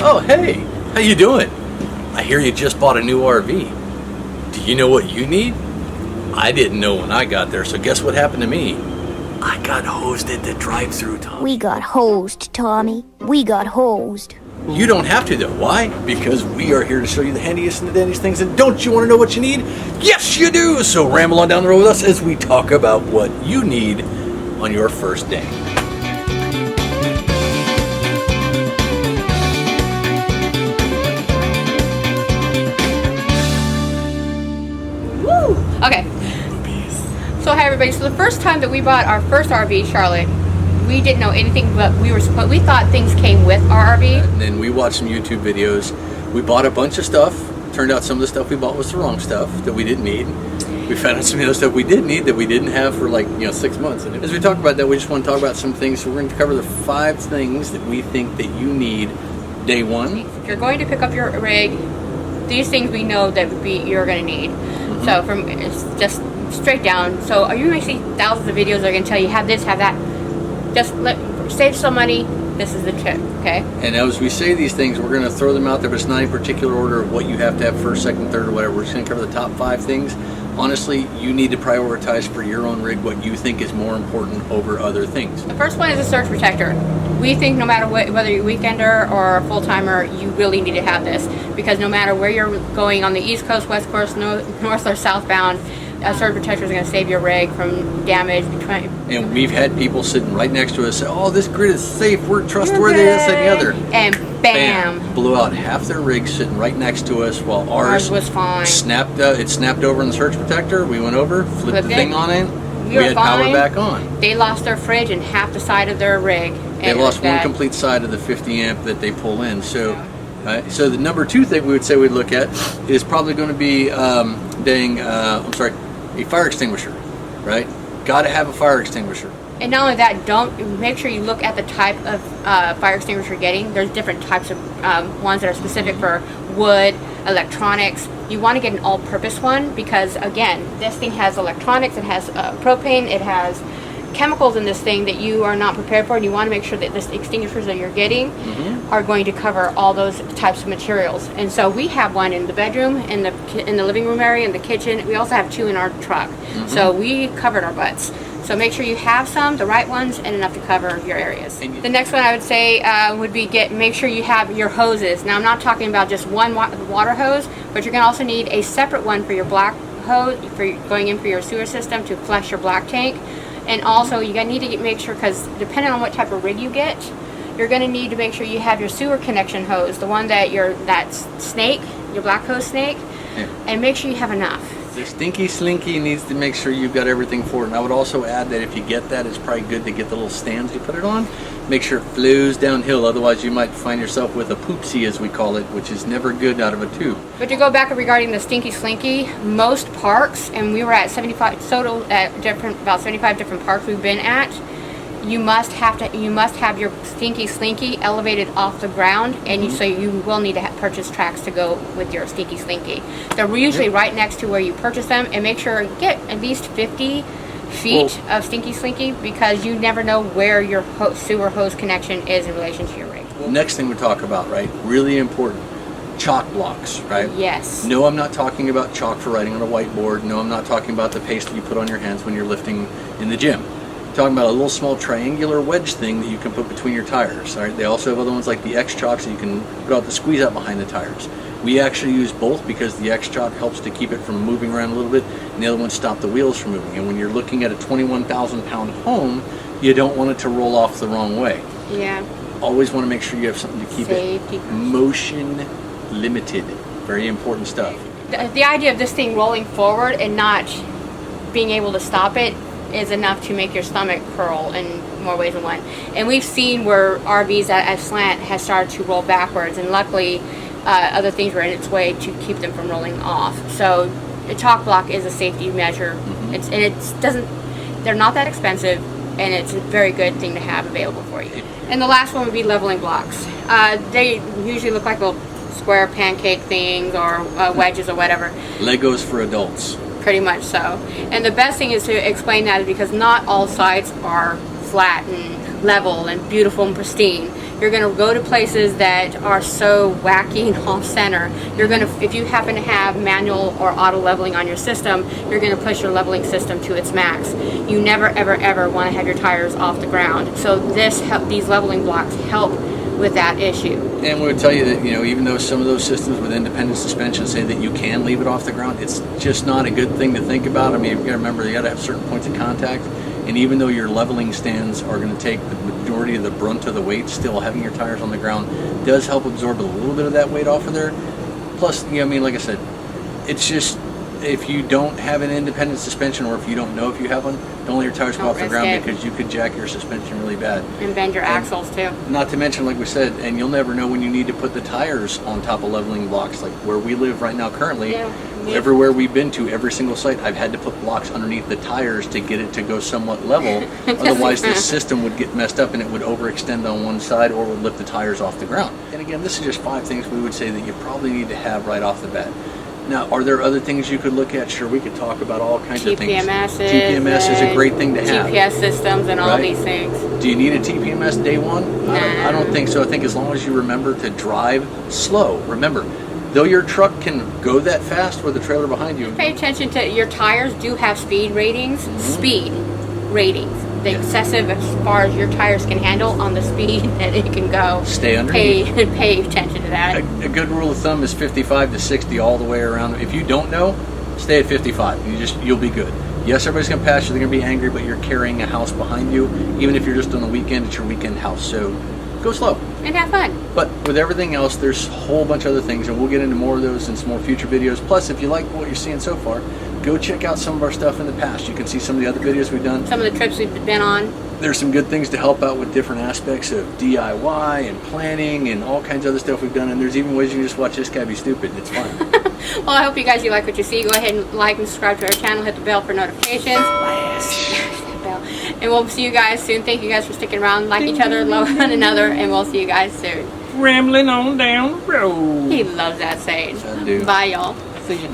Oh, hey, how you doing? I hear you just bought a new RV. Do you know what you need? I didn't know when I got there, so guess what happened to me? I got hosed at the drive-thru, Tommy. We got hosed, Tommy. We got hosed. You don't have to though. Why? Because we are here to show you the handiest and the dandiest things. And don't you want to know what you need? Yes, you do. So ramble on down the road with us as we talk about what you need on your first day. Woo! Okay. So hi everybody. So the first time that we bought our first RV, Charlotte, we didn't know anything, but we thought things came with our RV. And then we watched some YouTube videos. We bought a bunch of stuff. Turned out some of the stuff we bought was the wrong stuff that we didn't need. We found out some of the stuff we did need that we didn't have for 6 months. And as we talk about that, we just want to talk about some things. So we're going to cover the 5 things that we think that you need day one. If you're going to pick up your rig, these things we know that you're going to need. Mm-hmm. So it's just straight down. So are you going to see thousands of videos that are going to tell you have this, have that? Just save some money. This is the tip, okay? And as we say these things, we're going to throw them out there, but it's not in particular order of what you have to have first, second, third, or whatever. We're just going to cover the top 5 things. Honestly, you need to prioritize for your own rig what you think is more important over other things. The first one is a surge protector. We think no matter whether you're a weekender or a full-timer, you really need to have this, because no matter where you're going on the East Coast, West Coast, north or southbound, a surge protector is going to save your rig from damage. And we've had people sitting right next to us say, oh, this grid is safe, we're trustworthy, this and the other. And bam! Blew out half their rig sitting right next to us while ours was fine. It snapped over in the surge protector. We went over, flipped the thing on in. We had fine. power back on. They lost their fridge and half the side of their rig. They lost one complete side of the 50 amp that they pull in. So, so the number 2 thing we would say we'd look at is probably going to be a fire extinguisher, right? Got to have a fire extinguisher. And not only that, make sure you look at the type of fire extinguisher you're getting. There's different types of ones that are specific for wood, electronics. You want to get an all-purpose one because, again, this thing has electronics, it has propane, it has chemicals in this thing that you are not prepared for, and you want to make sure that the extinguishers that you're getting are going to cover all those types of materials. And so we have one in the bedroom, in the living room area, in the kitchen. We also have 2 in our truck. So we covered our butts. So make sure you have the right ones, and enough to cover your areas. The next one I would say would be make sure you have your hoses. Now I'm not talking about just one water hose, but you're going to also need a separate one for your black hose, for going in for your sewer system to flush your black tank. And also, you're going to need to make sure, because depending on what type of rig you get, you're going to need to make sure you have your sewer connection hose, the one that your snake, your black hose snake, and make sure you have enough. The Slinky needs to make sure you've got everything for it. And I would also add that if you get that, it's probably good to get the little stands you put it on. Make sure it flows downhill, otherwise you might find yourself with a poopsie, as we call it, which is never good out of a tube. But to go back regarding the Slinky, most parks, and we were at 75 total at about 75 different parks we've been at, you must have your Slinky elevated off the ground, and so you will need to purchase tracks to go with your Slinky. They're usually right next to where you purchase them, and make sure you get at least 50 feet of Slinky, because you never know where your sewer hose connection is in relation to your rig. Next thing we talk about, right? Really important. Chalk blocks, right? Yes. No, I'm not talking about chalk for writing on a whiteboard. No, I'm not talking about the paste that you put on your hands when you're lifting in the gym. I'm talking about a little small triangular wedge thing that you can put between your tires. All right? They also have other ones like the X-Chalks that you can put out the squeeze out behind the tires. We actually use both because the X-Chalk helps to keep it from moving around a little bit, and the other ones stop the wheels from moving. And when you're looking at a 21,000-pound home, you don't want it to roll off the wrong way. Yeah. Always want to make sure you have something to keep it motion limited. Very important stuff. The idea of this thing rolling forward and not being able to stop it is enough to make your stomach curl in more ways than one. And we've seen where RVs at slant has started to roll backwards, and luckily other things were in its way to keep them from rolling off. So a chalk block is a safety measure. They're not that expensive, and it's a very good thing to have available for you. And the last one would be leveling blocks. They usually look like little square pancake things or wedges or whatever. Legos for adults. Pretty much so. And the best thing is to explain that is because not all sites are flat and level and beautiful and pristine. You're going to go to places that are so wacky and off center. You're going to, if you happen to have manual or auto leveling on your system, you're going to push your leveling system to its max. You never ever ever want to have your tires off the ground. So these leveling blocks help with that issue. And we would tell you that, you know, even though some of those systems with independent suspension say that you can leave it off the ground, it's just not a good thing to think about. I mean, you got to remember, you got to have certain points of contact. And even though your leveling stands are going to take the majority of the brunt of the weight, still having your tires on the ground does help absorb a little bit of that weight off of there. Plus, you know, I mean, like I said, it's just, if you don't have an independent suspension, or if you don't know if you have one, don't let your tires go off the ground, because you could jack your suspension really bad. And bend your axles too. Not to mention, like we said, and you'll never know when you need to put the tires on top of leveling blocks. Like where we live right now currently, everywhere we've been to, every single site, I've had to put blocks underneath the tires to get it to go somewhat level. Otherwise, the system would get messed up and it would overextend on one side, or would lift the tires off the ground. And again, this is just 5 things we would say that you probably need to have right off the bat. Now, are there other things you could look at? Sure, we could talk about all kinds of things. TPMS is a great thing to have. GPS systems and all these things. Do you need a TPMS day one? No. I don't think so. I think as long as you remember to drive slow. Remember, though your truck can go that fast with the trailer behind you. Pay attention to your tires do have speed ratings. Speed ratings. The excessive as far as your tires can handle on the speed that it can go. Stay underneath. Pay attention to that. A good rule of thumb is 55 to 60 all the way around. If you don't know, stay at 55. You'll be good. Yes, everybody's going to pass you. They're going to be angry, but you're carrying a house behind you. Even if you're just on the weekend, it's your weekend house. So go slow. And have fun. But with everything else, there's a whole bunch of other things, and we'll get into more of those in some more future videos. Plus, if you like what you're seeing so far, go check out some of our stuff in the past. You can see some of the other videos we've done. Some of the trips we've been on. There's some good things to help out with different aspects of DIY and planning and all kinds of other stuff we've done. And there's even ways you can just watch this guy be stupid. It's fun. Well, I hope you guys like what you see. Go ahead and like and subscribe to our channel. Hit the bell for notifications. Smash that bell. And we'll see you guys soon. Thank you guys for sticking around. Like each other, love one another, and we'll see you guys soon. Rambling on down the road. He loves that saying. I do. Bye, y'all. See you.